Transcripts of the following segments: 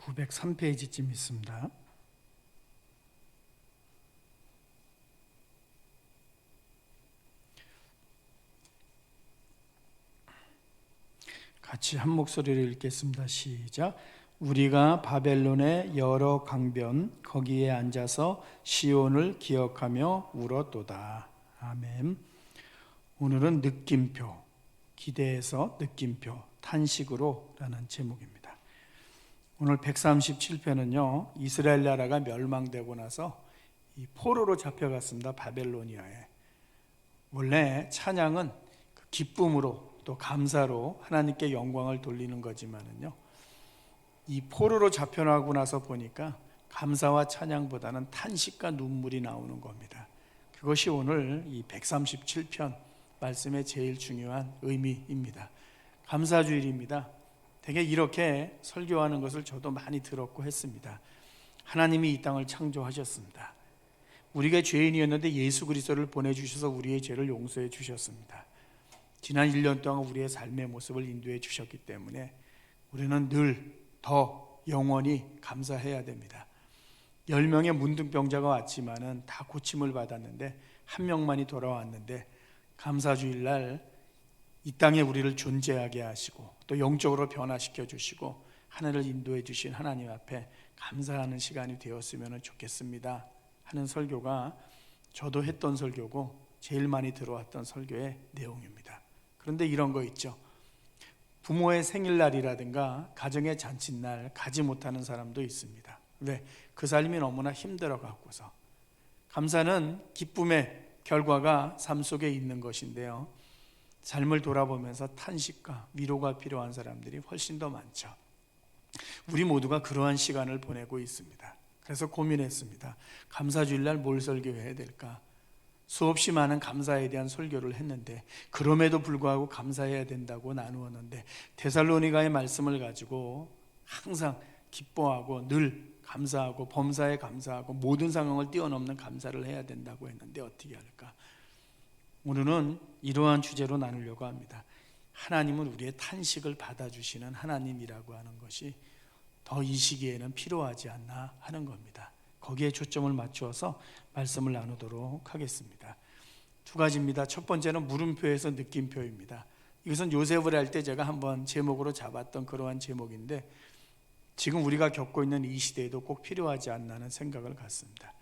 903페이지쯤 있습니다. 같이 한 목소리로 읽겠습니다. 시작. 우리가 바벨론의 여러 강변 거기에 앉아서 시온을 기억하며 울었도다. 아멘. 오늘은 느낌표, 기대에서 느낌표, 탄식으로 라는 제목입니다. 오늘 137편은요 이스라엘 나라가 멸망되고 나서 이 포로로 잡혀갔습니다. 바벨로니아에. 원래 찬양은 기쁨으로 또 감사로 하나님께 영광을 돌리는 거지만은요, 이 포로로 잡혀나고 나서 보니까 감사와 찬양보다는 탄식과 눈물이 나오는 겁니다. 그것이 오늘 이 137편 말씀의 제일 중요한 의미입니다. 감사주일입니다. 되게 이렇게 설교하는 것을 저도 많이 들었고 했습니다. 하나님이 이 땅을 창조하셨습니다. 우리가 죄인이었는데 예수 그리스도를 보내주셔서 우리의 죄를 용서해 주셨습니다. 지난 1년 동안 우리의 삶의 모습을 인도해 주셨기 때문에 우리는 늘 더 영원히 감사해야 됩니다. 10명의 문둥병자가 왔지만은 다 고침을 받았는데 한 명만이 돌아왔는데, 감사주일날 이 땅에 우리를 존재하게 하시고 또 영적으로 변화시켜 주시고 하늘을 인도해 주신 하나님 앞에 감사하는 시간이 되었으면 좋겠습니다 하는 설교가 저도 했던 설교고 제일 많이 들어왔던 설교의 내용입니다. 그런데 이런 거 있죠. 부모의 생일날이라든가 가정의 잔칫날 가지 못하는 사람도 있습니다. 왜? 그 삶이 너무나 힘들어 갖고서. 감사는 기쁨의 결과가 삶 속에 있는 것인데요, 삶을 돌아보면서 탄식과 위로가 필요한 사람들이 훨씬 더 많죠. 우리 모두가 그러한 시간을 보내고 있습니다. 그래서 고민했습니다. 감사주일날 뭘 설교해야 될까? 수없이 많은 감사에 대한 설교를 했는데 그럼에도 불구하고 감사해야 된다고 나누었는데, 데살로니가의 말씀을 가지고 항상 기뻐하고 늘 감사하고 범사에 감사하고 모든 상황을 뛰어넘는 감사를 해야 된다고 했는데 어떻게 할까? 오늘은 이러한 주제로 나누려고 합니다. 하나님은 우리의 탄식을 받아주시는 하나님이라고 하는 것이 더 이 시기에는 필요하지 않나 하는 겁니다. 거기에 초점을 맞추어서 말씀을 나누도록 하겠습니다. 두 가지입니다. 첫 번째는 물음표에서 느낌표입니다. 이것은 요셉을 할 때 제가 한번 제목으로 잡았던 그러한 제목인데, 지금 우리가 겪고 있는 이 시대에도 꼭 필요하지 않나 하는 생각을 갖습니다.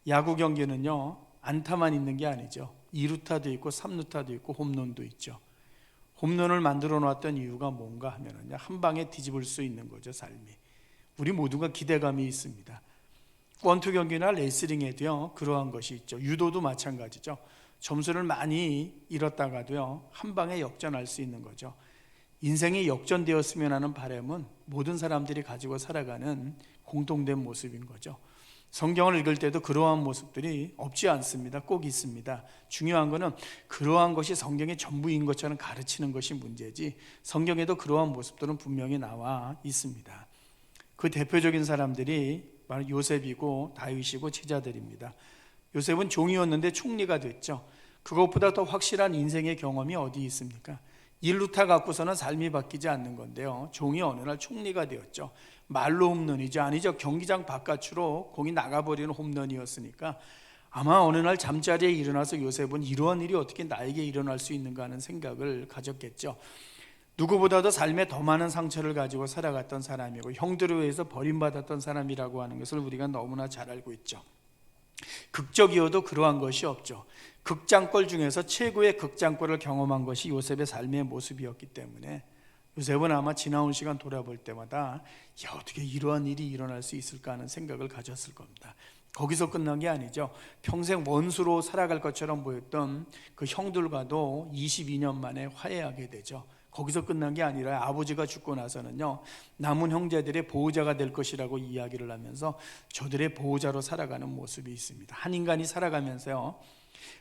야구 경기는요 안타만 있는 게 아니죠. 2루타도 있고 3루타도 있고 홈런도 있죠. 홈런을 만들어 놨던 이유가 뭔가 하면은요, 한 방에 뒤집을 수 있는 거죠. 삶이. 우리 모두가 기대감이 있습니다. 권투 경기나 레슬링에도요 그러한 것이 있죠. 유도도 마찬가지죠. 점수를 많이 잃었다가도요 한 방에 역전할 수 있는 거죠. 인생이 역전되었으면 하는 바람은 모든 사람들이 가지고 살아가는 공통된 모습인 거죠. 성경을 읽을 때도 그러한 모습들이 없지 않습니다. 꼭 있습니다. 중요한 것은 그러한 것이 성경의 전부인 것처럼 가르치는 것이 문제지, 성경에도 그러한 모습들은 분명히 나와 있습니다. 그 대표적인 사람들이 바로 요셉이고 다윗이고 제자들입니다. 요셉은 종이었는데 총리가 됐죠. 그것보다 더 확실한 인생의 경험이 어디 있습니까? 1루타 갖고서는 삶이 바뀌지 않는 건데요, 종이 어느 날 총리가 되었죠. 말로 홈런이죠. 아니죠. 경기장 바깥으로 공이 나가버리는 홈런이었으니까 아마 어느 날 잠자리에 일어나서 요셉은 이러한 일이 어떻게 나에게 일어날 수 있는가 하는 생각을 가졌겠죠. 누구보다도 삶에 더 많은 상처를 가지고 살아갔던 사람이고 형들에 의해서 버림받았던 사람이라고 하는 것을 우리가 너무나 잘 알고 있죠. 극적이어도 그러한 것이 없죠. 극장골 중에서 최고의 극장골을 경험한 것이 요셉의 삶의 모습이었기 때문에 요셉은 아마 지나온 시간 돌아볼 때마다 어떻게 이러한 일이 일어날 수 있을까 하는 생각을 가졌을 겁니다. 거기서 끝난 게 아니죠. 평생 원수로 살아갈 것처럼 보였던 그 형들과도 22년 만에 화해하게 되죠. 거기서 끝난 게 아니라 아버지가 죽고 나서는요 남은 형제들의 보호자가 될 것이라고 이야기를 하면서 저들의 보호자로 살아가는 모습이 있습니다. 한 인간이 살아가면서요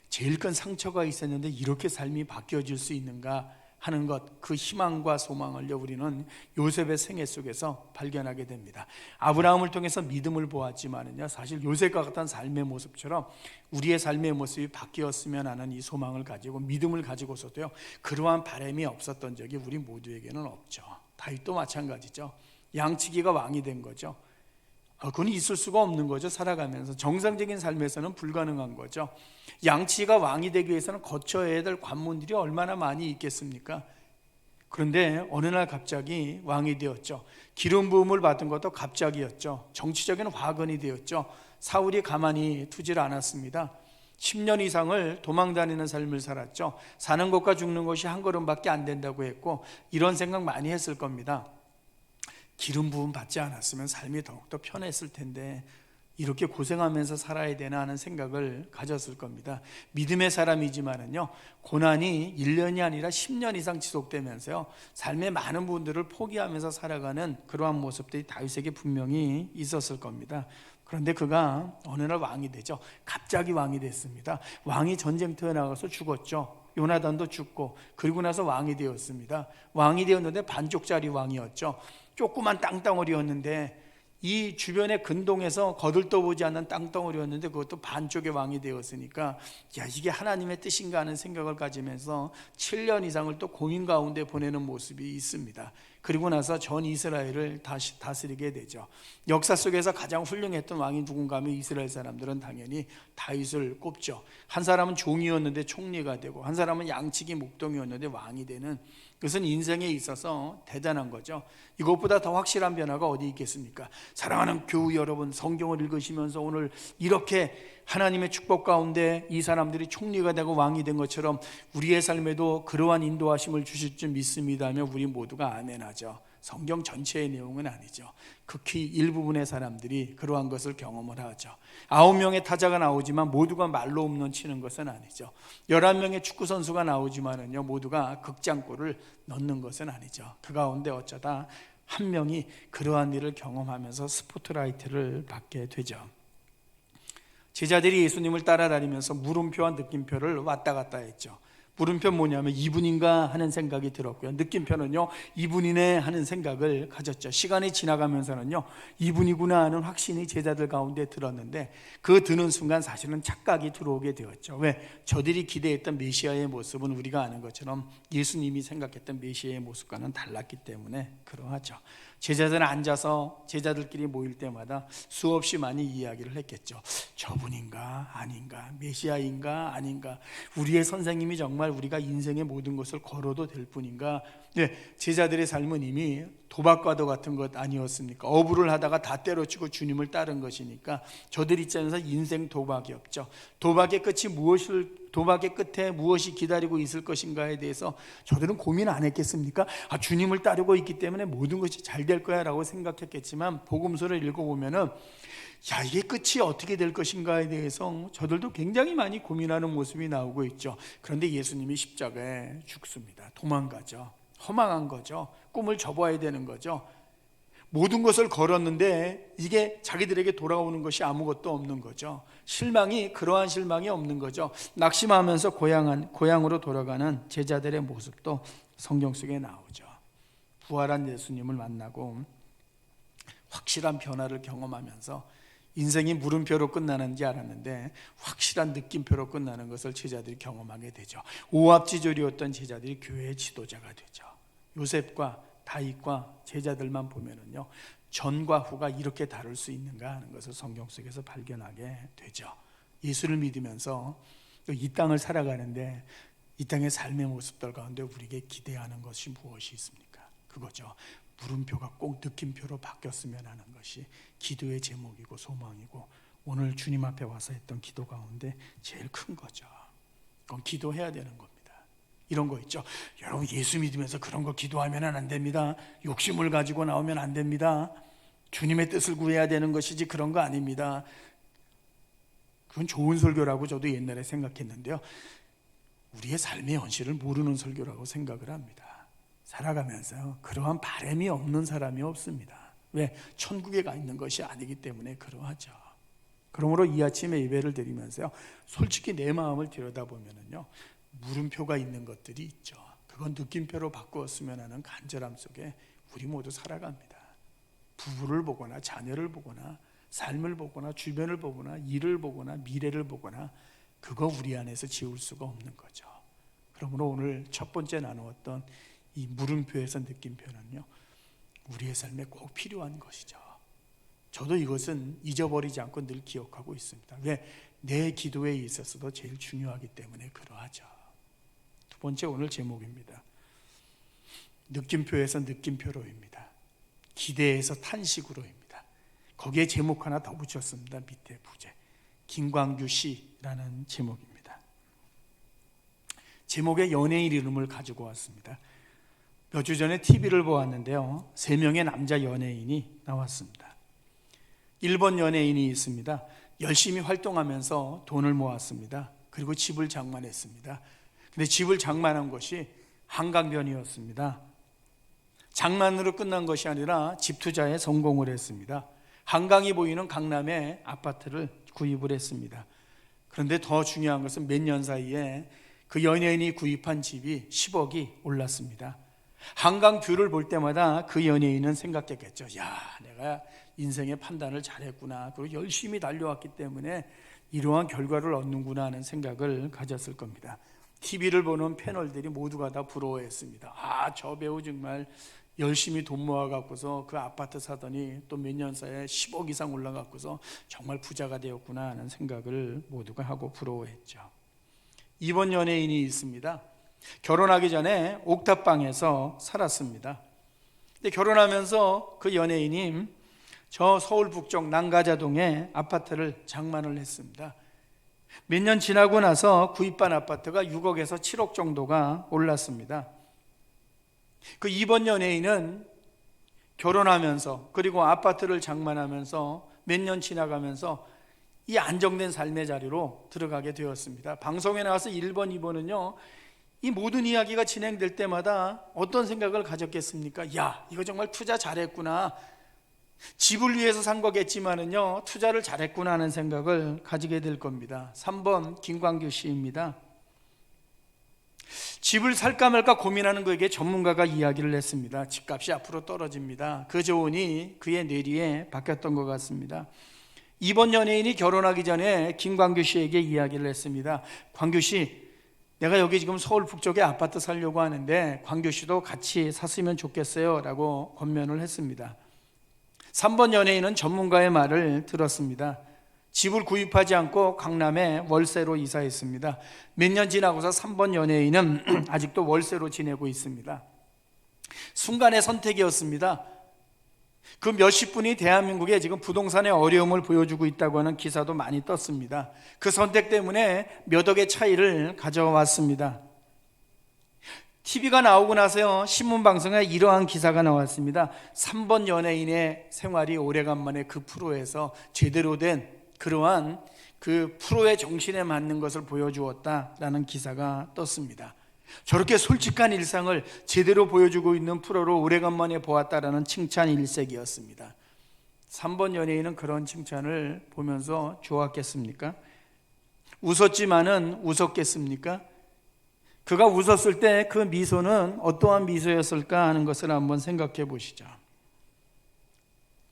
제일 큰 상처가 있었는데 이렇게 삶이 바뀌어질 수 있는가 하는 것, 그 희망과 소망을요 우리는 요셉의 생애 속에서 발견하게 됩니다. 아브라함을 통해서 믿음을 보았지만은요 사실 요셉과 같은 삶의 모습처럼 우리의 삶의 모습이 바뀌었으면 하는 이 소망을 가지고 믿음을 가지고서도요 그러한 바람이 없었던 적이 우리 모두에게는 없죠. 다윗도 마찬가지죠. 양치기가 왕이 된 거죠. 그건 있을 수가 없는 거죠. 살아가면서 정상적인 삶에서는 불가능한 거죠. 양치기가 왕이 되기 위해서는 거쳐야 될 관문들이 얼마나 많이 있겠습니까? 그런데 어느 날 갑자기 왕이 되었죠. 기름 부음을 받은 것도 갑자기였죠. 정치적인 화근이 되었죠. 사울이 가만히 두질 않았습니다. 10년 이상을 도망다니는 삶을 살았죠. 사는 것과 죽는 것이 한 걸음밖에 안 된다고 했고, 이런 생각 많이 했을 겁니다. 기름 부음 받지 않았으면 삶이 더욱더 편했을 텐데 이렇게 고생하면서 살아야 되나 하는 생각을 가졌을 겁니다. 믿음의 사람이지만은요, 고난이 1년이 아니라 10년 이상 지속되면서요, 삶의 많은 분들을 포기하면서 살아가는 그러한 모습들이 다윗에게 분명히 있었을 겁니다. 그런데 그가 어느 날 왕이 되죠. 갑자기 왕이 됐습니다. 왕이 전쟁터에 나가서 죽었죠. 요나단도 죽고, 그리고 나서 왕이 되었습니다. 왕이 되었는데 반쪽짜리 왕이었죠. 조그만 땅덩어리였는데 이 주변의 근동에서 거들떠보지 않는 땅덩어리였는데 그것도 반쪽의 왕이 되었으니까, 야, 이게 하나님의 뜻인가 하는 생각을 가지면서 7년 이상을 또 고민 가운데 보내는 모습이 있습니다. 그리고 나서 전 이스라엘을 다시 다스리게 되죠. 역사 속에서 가장 훌륭했던 왕이 누군가 하면 이스라엘 사람들은 당연히 다윗을 꼽죠. 한 사람은 종이었는데 총리가 되고, 한 사람은 양치기 목동이었는데 왕이 되는, 그것은 인생에 있어서 대단한 거죠. 이것보다 더 확실한 변화가 어디 있겠습니까? 사랑하는 교우 여러분, 성경을 읽으시면서 오늘 이렇게 하나님의 축복 가운데 이 사람들이 총리가 되고 왕이 된 것처럼 우리의 삶에도 그러한 인도하심을 주실 줄 믿습니다 하면 우리 모두가 아멘하죠. 성경 전체의 내용은 아니죠. 극히 일부분의 사람들이 그러한 것을 경험을 하죠. 9명의 타자가 나오지만 모두가 말로 홈런 치는 것은 아니죠. 11명의 축구선수가 나오지만은요, 모두가 극장골을 넣는 것은 아니죠. 그 가운데 어쩌다 한 명이 그러한 일을 경험하면서 스포트라이트를 받게 되죠. 제자들이 예수님을 따라다니면서 물음표와 느낌표를 왔다 갔다 했죠. 물음표 뭐냐면 이분인가 하는 생각이 들었고요. 느낌표는요, 이분이네 하는 생각을 가졌죠. 시간이 지나가면서는요, 이분이구나 하는 확신이 제자들 가운데 들었는데, 그 드는 순간 사실은 착각이 들어오게 되었죠. 왜? 저들이 기대했던 메시아의 모습은 우리가 아는 것처럼 예수님이 생각했던 메시아의 모습과는 달랐기 때문에 그러하죠. 제자들은 앉아서 제자들끼리 모일 때마다 수없이 많이 이야기를 했겠죠. 저분인가 아닌가, 메시아인가 아닌가, 우리의 선생님이 정말 우리가 인생의 모든 것을 걸어도 될 뿐인가. 네, 제자들의 삶은 이미 도박과도 같은 것 아니었습니까? 어부를 하다가 다 때려치고 주님을 따른 것이니까 저들 입장에서 인생 도박이 없죠. 도박의 끝에 무엇이 기다리고 있을 것인가에 대해서 저들은 고민 안 했겠습니까? 주님을 따르고 있기 때문에 모든 것이 잘 될 거야 라고 생각했겠지만, 복음서를 읽어보면은 이게 끝이 어떻게 될 것인가에 대해서 저들도 굉장히 많이 고민하는 모습이 나오고 있죠. 그런데 예수님이 십자가에 죽습니다. 도망가죠. 허망한 거죠. 꿈을 접어야 되는 거죠. 모든 것을 걸었는데 이게 자기들에게 돌아오는 것이 아무것도 없는 거죠. 그러한 실망이 없는 거죠. 낙심하면서 고향으로 돌아가는 제자들의 모습도 성경 속에 나오죠. 부활한 예수님을 만나고 확실한 변화를 경험하면서 인생이 물음표로 끝나는지 알았는데 확실한 느낌표로 끝나는 것을 제자들이 경험하게 되죠. 오합지졸이었던 제자들이 교회의 지도자가 되죠. 요셉과 다윗과 제자들만 보면은요, 전과 후가 이렇게 다를 수 있는가 하는 것을 성경 속에서 발견하게 되죠. 예수를 믿으면서 이 땅을 살아가는데 이 땅의 삶의 모습들 가운데 우리에게 기대하는 것이 무엇이 있습니까? 그거죠. 물음표가 꼭 느낌표로 바뀌었으면 하는 것이 기도의 제목이고 소망이고, 오늘 주님 앞에 와서 했던 기도 가운데 제일 큰 거죠. 그건 기도해야 되는 겁니다. 이런 거 있죠. 여러분, 예수 믿으면서 그런 거 기도하면 안 됩니다. 욕심을 가지고 나오면 안 됩니다. 주님의 뜻을 구해야 되는 것이지 그런 거 아닙니다. 그건 좋은 설교라고 저도 옛날에 생각했는데요, 우리의 삶의 현실을 모르는 설교라고 생각을 합니다. 살아가면서 그러한 바람이 없는 사람이 없습니다. 왜? 천국에 가 있는 것이 아니기 때문에 그러하죠. 그러므로 이 아침에 예배를 드리면서요, 솔직히 내 마음을 들여다보면은요, 물음표가 있는 것들이 있죠. 그건 느낌표로 바꾸었으면 하는 간절함 속에 우리 모두 살아갑니다. 부부를 보거나 자녀를 보거나 삶을 보거나 주변을 보거나 일을 보거나 미래를 보거나, 그거 우리 안에서 지울 수가 없는 거죠. 그러므로 오늘 첫 번째 나누었던 이 물음표에서 느낌표는요, 우리의 삶에 꼭 필요한 것이죠. 저도 이것은 잊어버리지 않고 늘 기억하고 있습니다. 왜? 내 기도에 있어서도 제일 중요하기 때문에 그러하죠. 두 번째 오늘 제목입니다. 느낌표에서 느낌표로입니다. 기대에서 탄식으로입니다. 거기에 제목 하나 더 붙였습니다. 밑에 부제. 김광규 씨라는 제목입니다. 제목에 연예인 이름을 가지고 왔습니다. 몇 주 전에 TV를 보았는데요. 3명의 남자 연예인이 나왔습니다. 일본 연예인이 있습니다. 열심히 활동하면서 돈을 모았습니다. 그리고 집을 장만했습니다. 근데 집을 장만한 것이 한강변이었습니다. 장만으로 끝난 것이 아니라 집 투자에 성공을 했습니다. 한강이 보이는 강남에 아파트를 구입을 했습니다. 그런데 더 중요한 것은 몇 년 사이에 그 연예인이 구입한 집이 10억이 올랐습니다. 한강 뷰를 볼 때마다 그 연예인은 생각했겠죠. 야, 내가 인생의 판단을 잘했구나. 그리고 열심히 달려왔기 때문에 이러한 결과를 얻는구나 하는 생각을 가졌을 겁니다. TV를 보는 패널들이 모두가 다 부러워했습니다. 아, 저 배우 정말 열심히 돈 모아갖고서 그 아파트 사더니 또 몇 년 사이에 10억 이상 올라갖고서 정말 부자가 되었구나 하는 생각을 모두가 하고 부러워했죠. 이번 연예인이 있습니다. 결혼하기 전에 옥탑방에서 살았습니다. 근데 결혼하면서 그 연예인이 저 서울 북쪽 난가자동에 아파트를 장만을 했습니다. 몇 년 지나고 나서 구입한 아파트가 6억에서 7억 정도가 올랐습니다. 그 이번 연예인은 결혼하면서 그리고 아파트를 장만하면서 몇 년 지나가면서 이 안정된 삶의 자리로 들어가게 되었습니다. 방송에 나와서 1번, 2번은요 이 모든 이야기가 진행될 때마다 어떤 생각을 가졌겠습니까? 야, 이거 정말 투자 잘했구나. 집을 위해서 산 거겠지만은요 투자를 잘했구나 하는 생각을 가지게 될 겁니다. 3번 김광규 씨입니다. 집을 살까 말까 고민하는 그에게 전문가가 이야기를 했습니다. 집값이 앞으로 떨어집니다. 그 조언이 그의 뇌리에 박혔던 것 같습니다. 이번 연예인이 결혼하기 전에 김광규 씨에게 이야기를 했습니다. 광규 씨, 내가 여기 지금 서울 북쪽에 아파트 살려고 하는데 광규 씨도 같이 샀으면 좋겠어요 라고 권면을 했습니다. 3번 연예인은 전문가의 말을 들었습니다. 집을 구입하지 않고 강남에 월세로 이사했습니다. 몇 년 지나고서 3번 연예인은 아직도 월세로 지내고 있습니다. 순간의 선택이었습니다. 그 몇십 분이 대한민국에 지금 부동산의 어려움을 보여주고 있다고 하는 기사도 많이 떴습니다. 그 선택 때문에 몇 억의 차이를 가져왔습니다. TV가 나오고 나서요 신문방송에 이러한 기사가 나왔습니다. 3번 연예인의 생활이 오래간만에 그 프로에서 제대로 된 그러한 그 프로의 정신에 맞는 것을 보여주었다라는 기사가 떴습니다. 저렇게 솔직한 일상을 제대로 보여주고 있는 프로로 오래간만에 보았다라는 칭찬 일색이었습니다. 3번 연예인은 그런 칭찬을 보면서 좋았겠습니까? 웃었지만은 웃었겠습니까? 그가 웃었을 때 그 미소는 어떠한 미소였을까 하는 것을 한번 생각해 보시죠.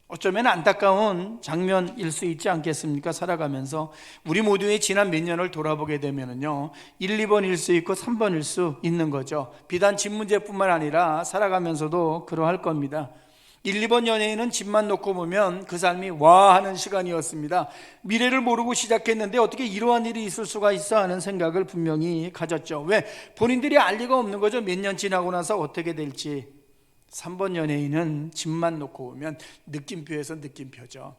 어쩌면 안타까운 장면일 수 있지 않겠습니까? 살아가면서 우리 모두의 지난 몇 년을 돌아보게 되면은요 1, 2번일 수 있고 3번일 수 있는 거죠. 비단 집 문제뿐만 아니라 살아가면서도 그러할 겁니다. 1, 2번 연예인은 집만 놓고 보면 그 삶이 와 하는 시간이었습니다. 미래를 모르고 시작했는데 어떻게 이러한 일이 있을 수가 있어 하는 생각을 분명히 가졌죠. 왜? 본인들이 알 리가 없는 거죠. 몇 년 지나고 나서 어떻게 될지. 3번 연예인은 집만 놓고 보면 느낌표에서 느낌표죠.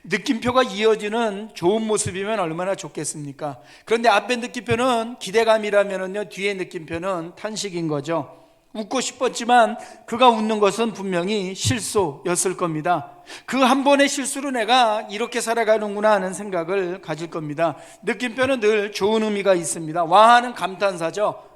느낌표가 이어지는 좋은 모습이면 얼마나 좋겠습니까? 그런데 앞에 느낌표는 기대감이라면요 뒤에 느낌표는 탄식인 거죠. 웃고 싶었지만 그가 웃는 것은 분명히 실수였을 겁니다. 그 한 번의 실수로 내가 이렇게 살아가는구나 하는 생각을 가질 겁니다. 느낌표는 늘 좋은 의미가 있습니다. 와하는 감탄사죠.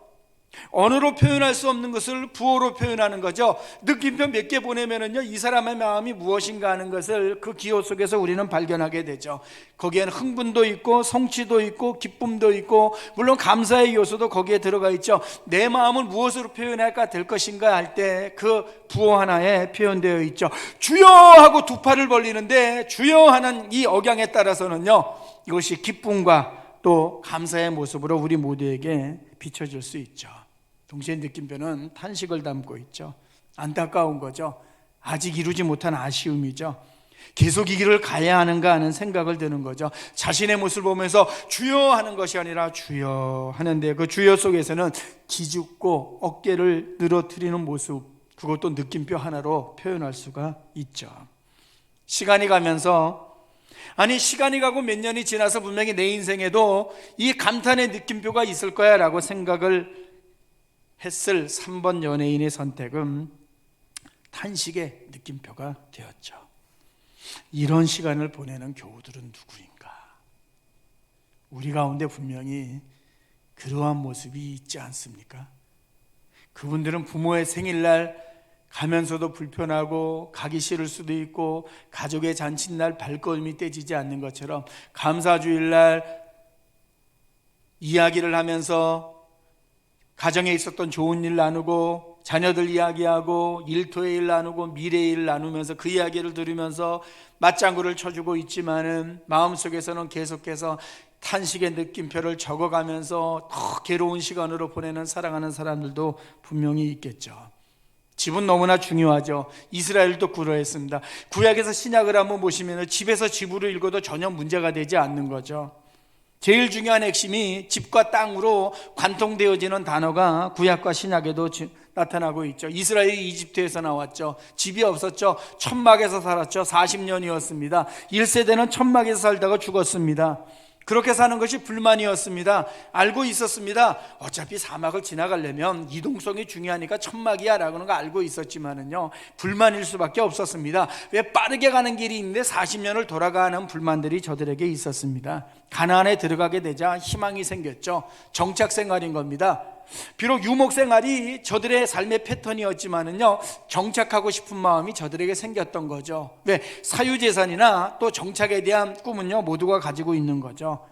언어로 표현할 수 없는 것을 부호로 표현하는 거죠. 느낌표 몇 개 보내면은요 이 사람의 마음이 무엇인가 하는 것을 그 기호 속에서 우리는 발견하게 되죠. 거기에는 흥분도 있고 성취도 있고 기쁨도 있고 물론 감사의 요소도 거기에 들어가 있죠. 내 마음을 무엇으로 표현할까 될 것인가 할 때 그 부호 하나에 표현되어 있죠. 주여 하고 두 팔을 벌리는데 주여 하는 이 억양에 따라서는요 이것이 기쁨과 또 감사의 모습으로 우리 모두에게 비춰질 수 있죠. 동시에 느낌표는 탄식을 담고 있죠. 안타까운 거죠. 아직 이루지 못한 아쉬움이죠. 계속 이 길을 가야 하는가 하는 생각을 드는 거죠. 자신의 모습을 보면서 주여 하는 것이 아니라 주여 하는데, 그 주여 속에서는 기죽고 어깨를 늘어뜨리는 모습, 그것도 느낌표 하나로 표현할 수가 있죠. 시간이 가면서, 시간이 가고 몇 년이 지나서 분명히 내 인생에도 이 감탄의 느낌표가 있을 거야 라고 생각을 했을 3번 연예인의 선택은 탄식의 느낌표가 되었죠. 이런 시간을 보내는 교우들은 누구인가? 우리 가운데 분명히 그러한 모습이 있지 않습니까? 그분들은 부모의 생일날 가면서도 불편하고 가기 싫을 수도 있고, 가족의 잔칫날 발걸음이 떼지지 않는 것처럼 감사주일날 이야기를 하면서 가정에 있었던 좋은 일 나누고, 자녀들 이야기하고, 일터의 일 나누고, 미래의 일 나누면서 그 이야기를 들으면서 맞장구를 쳐주고 있지만은 마음속에서는 계속해서 탄식의 느낌표를 적어가면서 더 괴로운 시간으로 보내는 사랑하는 사람들도 분명히 있겠죠. 집은 너무나 중요하죠. 이스라엘도 그러했습니다. 구약에서 신약을 한번 보시면 집에서 집으로 읽어도 전혀 문제가 되지 않는 거죠. 제일 중요한 핵심이 집과 땅으로 관통되어지는 단어가 구약과 신약에도 나타나고 있죠. 이스라엘이 이집트에서 나왔죠. 집이 없었죠. 천막에서 살았죠. 40년이었습니다. 1세대는 천막에서 살다가 죽었습니다. 그렇게 사는 것이 불만이었습니다. 알고 있었습니다. 어차피 사막을 지나가려면 이동성이 중요하니까 천막이야 라고는 거 알고 있었지만은요, 불만일 수밖에 없었습니다. 왜 빠르게 가는 길이 있는데 40년을 돌아가는 불만들이 저들에게 있었습니다. 가나안에 들어가게 되자 희망이 생겼죠. 정착 생활인 겁니다. 비록 유목 생활이 저들의 삶의 패턴이었지만은요, 정착하고 싶은 마음이 저들에게 생겼던 거죠. 왜? 사유재산이나 또 정착에 대한 꿈은요, 모두가 가지고 있는 거죠.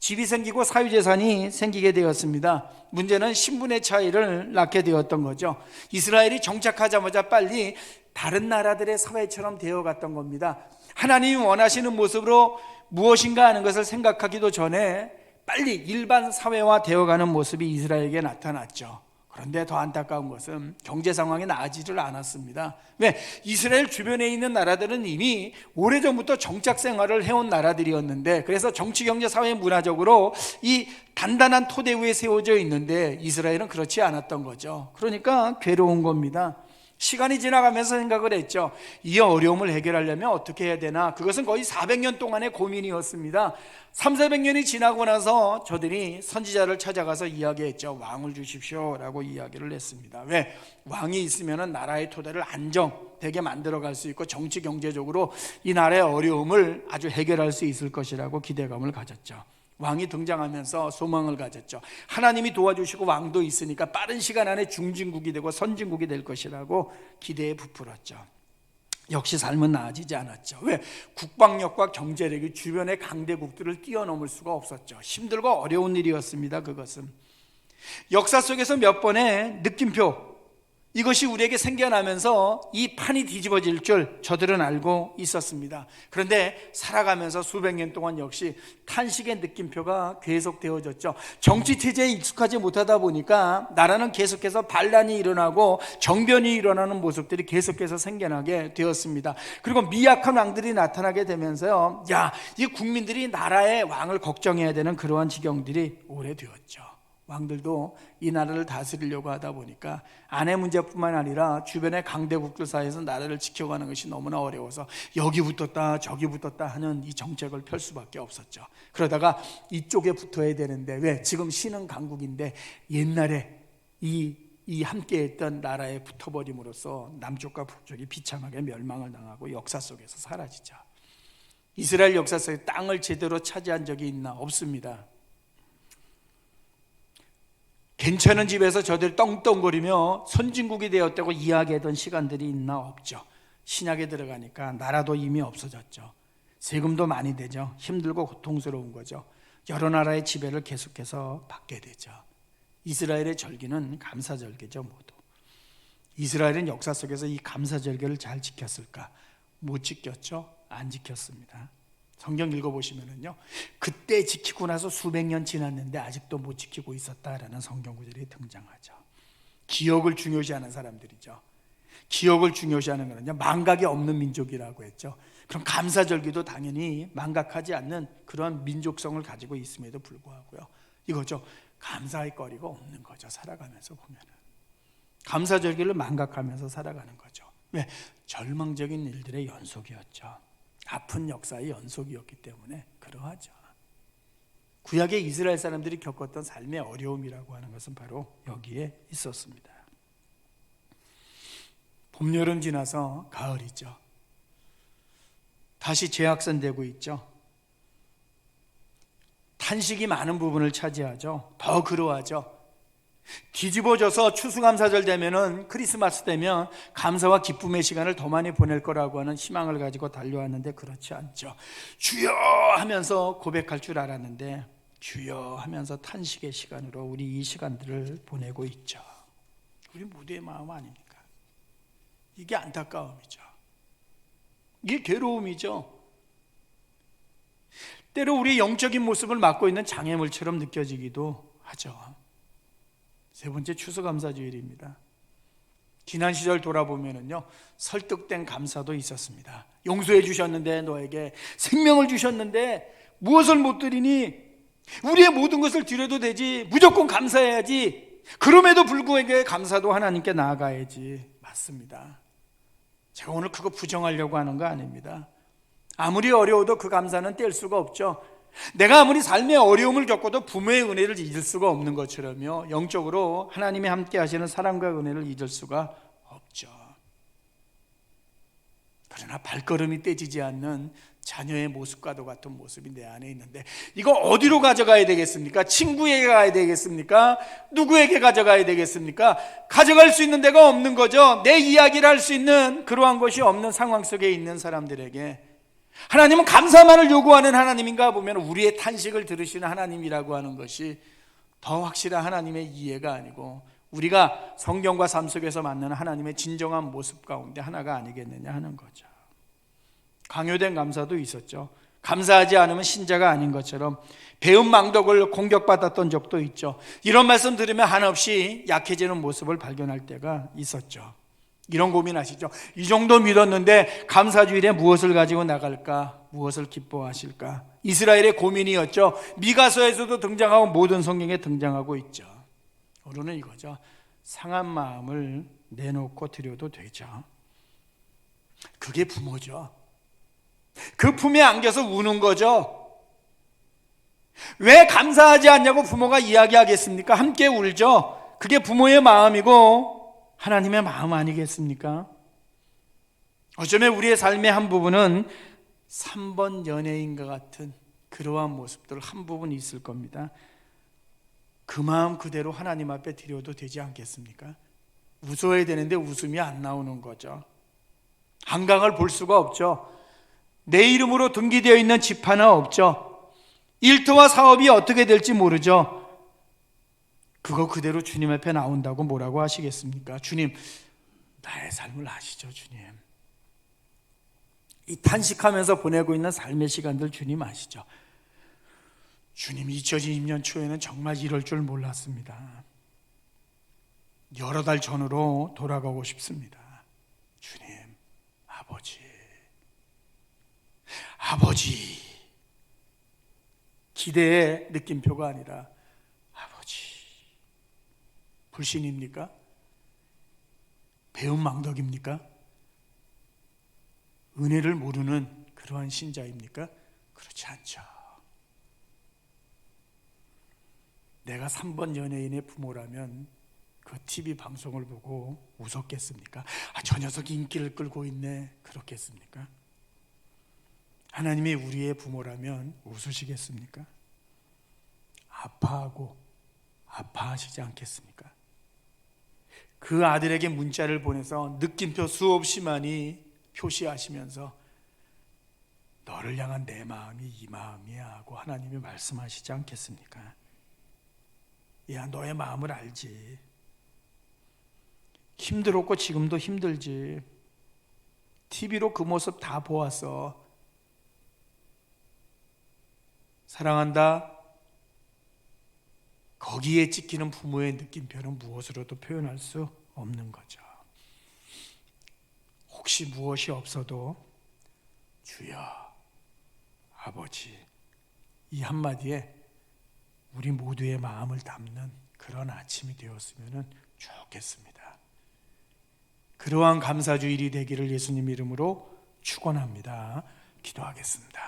집이 생기고 사유재산이 생기게 되었습니다. 문제는 신분의 차이를 낳게 되었던 거죠. 이스라엘이 정착하자마자 빨리 다른 나라들의 사회처럼 되어갔던 겁니다. 하나님이 원하시는 모습으로 무엇인가 하는 것을 생각하기도 전에 빨리 일반 사회화 되어가는 모습이 이스라엘에게 나타났죠. 그런데 더 안타까운 것은 경제 상황이 나아지질 않았습니다. 왜? 이스라엘 주변에 있는 나라들은 이미 오래전부터 정착 생활을 해온 나라들이었는데, 그래서 정치, 경제, 사회, 문화적으로 이 단단한 토대 위에 세워져 있는데 이스라엘은 그렇지 않았던 거죠. 그러니까 괴로운 겁니다. 시간이 지나가면서 생각을 했죠. 이 어려움을 해결하려면 어떻게 해야 되나? 그것은 거의 400년 동안의 고민이었습니다. 300~400년이 지나고 나서 저들이 선지자를 찾아가서 이야기했죠. 왕을 주십시오 라고 이야기를 했습니다. 왜? 왕이 있으면 나라의 토대를 안정되게 만들어갈 수 있고, 정치, 경제적으로 이 나라의 어려움을 아주 해결할 수 있을 것이라고 기대감을 가졌죠. 왕이 등장하면서 소망을 가졌죠. 하나님이 도와주시고 왕도 있으니까 빠른 시간 안에 중진국이 되고 선진국이 될 것이라고 기대에 부풀었죠. 역시 삶은 나아지지 않았죠. 왜? 국방력과 경제력이 주변의 강대국들을 뛰어넘을 수가 없었죠. 힘들고 어려운 일이었습니다. 그것은 역사 속에서 몇 번의 느낌표, 이것이 우리에게 생겨나면서 이 판이 뒤집어질 줄 저들은 알고 있었습니다. 그런데 살아가면서 수백 년 동안 역시 탄식의 느낌표가 계속되어졌죠. 정치체제에 익숙하지 못하다 보니까 나라는 계속해서 반란이 일어나고 정변이 일어나는 모습들이 계속해서 생겨나게 되었습니다. 그리고 미약한 왕들이 나타나게 되면서요, 이 국민들이 나라의 왕을 걱정해야 되는 그러한 지경들이 오래되었죠. 왕들도 이 나라를 다스리려고 하다 보니까 아내 문제뿐만 아니라 주변의 강대국들 사이에서 나라를 지켜가는 것이 너무나 어려워서 여기 붙었다 저기 붙었다 하는 이 정책을 펼 수밖에 없었죠. 그러다가 이쪽에 붙어야 되는데, 왜? 지금 신은 강국인데 옛날에 이 함께했던 나라에 붙어버림으로써 남쪽과 북쪽이 비참하게 멸망을 당하고 역사 속에서 사라지죠. 이스라엘 역사 속에 땅을 제대로 차지한 적이 있나? 없습니다. 괜찮은 집에서 저들 떵떵거리며 선진국이 되었다고 이야기하던 시간들이 있나? 없죠. 신약에 들어가니까 나라도 이미 없어졌죠. 세금도 많이 되죠. 힘들고 고통스러운 거죠. 여러 나라의 지배를 계속해서 받게 되죠. 이스라엘의 절기는 감사절기죠. 모두 이스라엘은 역사 속에서 이 감사절기를 잘 지켰을까? 못 지켰죠. 안 지켰습니다. 성경 읽어보시면은요, 그때 지키고 나서 수백 년 지났는데 아직도 못 지키고 있었다라는 성경 구절이 등장하죠. 기억을 중요시하는 사람들이죠. 기억을 중요시하는 거는요, 망각이 없는 민족이라고 했죠. 그럼 감사절기도 당연히 망각하지 않는 그런 민족성을 가지고 있음에도 불구하고요, 이거죠, 감사할 거리가 없는 거죠. 살아가면서 보면은 감사절기를 망각하면서 살아가는 거죠. 왜? 절망적인 일들의 연속이었죠. 아픈 역사의 연속이었기 때문에 그러하죠. 구약의 이스라엘 사람들이 겪었던 삶의 어려움이라고 하는 것은 바로 여기에 있었습니다. 봄, 여름 지나서 가을이죠. 다시 재확산되고 있죠. 탄식이 많은 부분을 차지하죠. 더 그러하죠. 뒤집어져서 추수감사절 되면은, 크리스마스 되면 감사와 기쁨의 시간을 더 많이 보낼 거라고 하는 희망을 가지고 달려왔는데 그렇지 않죠. 주여 하면서 고백할 줄 알았는데 주여 하면서 탄식의 시간으로 우리 이 시간들을 보내고 있죠. 우리 모두의 마음 아닙니까? 이게 안타까움이죠. 이게 괴로움이죠. 때로 우리의 영적인 모습을 맡고 있는 장애물처럼 느껴지기도 하죠. 세 번째, 추수감사주일입니다. 지난 시절 돌아보면은요, 설득된 감사도 있었습니다. 용서해 주셨는데, 너에게 생명을 주셨는데 무엇을 못 드리니? 우리의 모든 것을 드려도 되지, 무조건 감사해야지. 그럼에도 불구하고 감사도 하나님께 나아가야지. 맞습니다. 제가 오늘 그거 부정하려고 하는 거 아닙니다. 아무리 어려워도 그 감사는 뗄 수가 없죠. 내가 아무리 삶의 어려움을 겪어도 부모의 은혜를 잊을 수가 없는 것처럼요, 영적으로 하나님이 함께 하시는 사랑과 은혜를 잊을 수가 없죠. 그러나 발걸음이 떼지지 않는 자녀의 모습과도 같은 모습이 내 안에 있는데, 이거 어디로 가져가야 되겠습니까? 친구에게 가야 되겠습니까? 누구에게 가져가야 되겠습니까? 가져갈 수 있는 데가 없는 거죠. 내 이야기를 할 수 있는 그러한 것이 없는 상황 속에 있는 사람들에게 하나님은 감사만을 요구하는 하나님인가 보면 우리의 탄식을 들으시는 하나님이라고 하는 것이 더 확실한 하나님의 이해가 아니고 우리가 성경과 삶 속에서 만나는 하나님의 진정한 모습 가운데 하나가 아니겠느냐 하는 거죠. 강요된 감사도 있었죠. 감사하지 않으면 신자가 아닌 것처럼 배은망덕을 공격받았던 적도 있죠. 이런 말씀 들으면 한없이 약해지는 모습을 발견할 때가 있었죠. 이런 고민하시죠. 이 정도 믿었는데 감사주일에 무엇을 가지고 나갈까? 무엇을 기뻐하실까? 이스라엘의 고민이었죠. 미가서에서도 등장하고 모든 성경에 등장하고 있죠. 오늘은 이거죠. 상한 마음을 내놓고 드려도 되죠. 그게 부모죠. 그 품에 안겨서 우는 거죠. 왜 감사하지 않냐고 부모가 이야기하겠습니까? 함께 울죠. 그게 부모의 마음이고 하나님의 마음 아니겠습니까? 어쩌면 우리의 삶의 한 부분은 3번 연애인과 같은 그러한 모습들 한 부분 있을 겁니다. 그 마음 그대로 하나님 앞에 드려도 되지 않겠습니까? 웃어야 되는데 웃음이 안 나오는 거죠. 한강을 볼 수가 없죠. 내 이름으로 등기되어 있는 집 하나 없죠. 일터와 사업이 어떻게 될지 모르죠. 그거 그대로 주님 앞에 나온다고 뭐라고 하시겠습니까? 주님, 나의 삶을 아시죠, 주님. 이 탄식하면서 보내고 있는 삶의 시간들 주님 아시죠? 주님, 2020년 초에는 정말 이럴 줄 몰랐습니다. 여러 달 전으로 돌아가고 싶습니다. 주님, 아버지. 기대의 느낌표가 아니라 아버지. 불신입니까? 배은망덕입니까? 은혜를 모르는 그러한 신자입니까? 그렇지 않죠. 내가 3번 연예인의 부모라면 그 TV 방송을 보고 웃었겠습니까? 저 녀석이 인기를 끌고 있네, 그렇겠습니까? 하나님이 우리의 부모라면 웃으시겠습니까? 아파하시지 않겠습니까? 그 아들에게 문자를 보내서 느낌표 수없이 많이 표시하시면서 너를 향한 내 마음이 이 마음이야 하고 하나님이 말씀하시지 않겠습니까? 야, 너의 마음을 알지. 힘들었고 지금도 힘들지. TV로 그 모습 다 보았어. 사랑한다. 거기에 찍히는 부모의 느낌표는 무엇으로도 표현할 수 없는 거죠. 혹시 무엇이 없어도 주여, 아버지, 이 한마디에 우리 모두의 마음을 담는 그런 아침이 되었으면 좋겠습니다. 그러한 감사주일이 되기를 예수님 이름으로 축원합니다. 기도하겠습니다.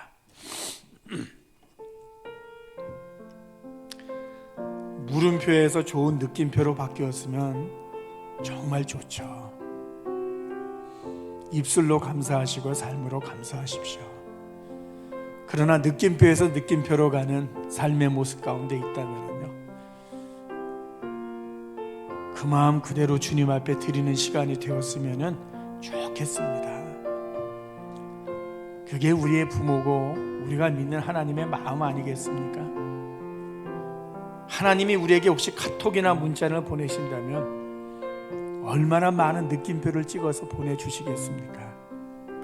물음표에서 좋은 느낌표로 바뀌었으면 정말 좋죠. 입술로 감사하시고 삶으로 감사하십시오. 그러나 느낌표에서 느낌표로 가는 삶의 모습 가운데 있다면요, 그 마음 그대로 주님 앞에 드리는 시간이 되었으면 좋겠습니다. 그게 우리의 부모고 우리가 믿는 하나님의 마음 아니겠습니까? 하나님이 우리에게 혹시 카톡이나 문자를 보내신다면 얼마나 많은 느낌표를 찍어서 보내주시겠습니까?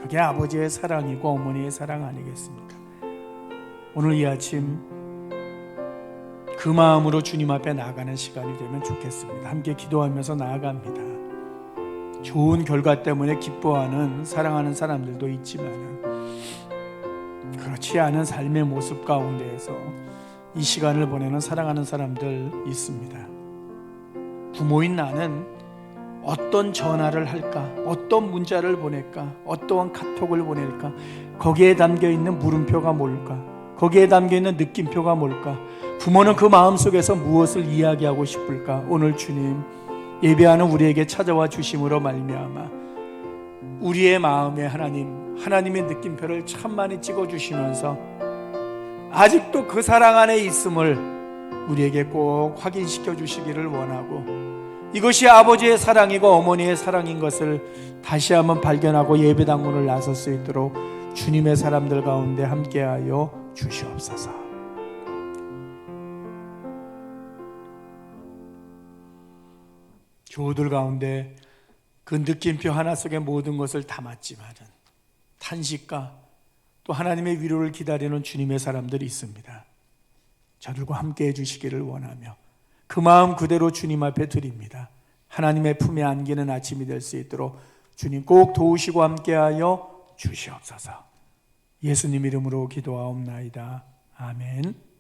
그게 아버지의 사랑이고 어머니의 사랑 아니겠습니까? 오늘 이 아침 그 마음으로 주님 앞에 나아가는 시간이 되면 좋겠습니다. 함께 기도하면서 나아갑니다. 좋은 결과 때문에 기뻐하는, 사랑하는 사람들도 있지만 그렇지 않은 삶의 모습 가운데에서 이 시간을 보내는 사랑하는 사람들 있습니다. 부모인 나는 어떤 전화를 할까, 어떤 문자를 보낼까, 어떠한 카톡을 보낼까, 거기에 담겨있는 물음표가 뭘까, 거기에 담겨있는 느낌표가 뭘까, 부모는 그 마음속에서 무엇을 이야기하고 싶을까. 오늘 주님 예배하는 우리에게 찾아와 주심으로 말미암아 우리의 마음에 하나님의 느낌표를 참 많이 찍어주시면서 아직도 그 사랑 안에 있음을 우리에게 꼭 확인시켜 주시기를 원하고, 이것이 아버지의 사랑이고 어머니의 사랑인 것을 다시 한번 발견하고 예배당 문을 나설 수 있도록 주님의 사람들 가운데 함께하여 주시옵소서. 교우들 가운데 그 느낌표 하나 속에 모든 것을 담았지만은 탄식과 또 하나님의 위로를 기다리는 주님의 사람들이 있습니다. 저들과 함께 해주시기를 원하며 그 마음 그대로 주님 앞에 드립니다. 하나님의 품에 안기는 아침이 될 수 있도록 주님 꼭 도우시고 함께하여 주시옵소서. 예수님 이름으로 기도하옵나이다. 아멘.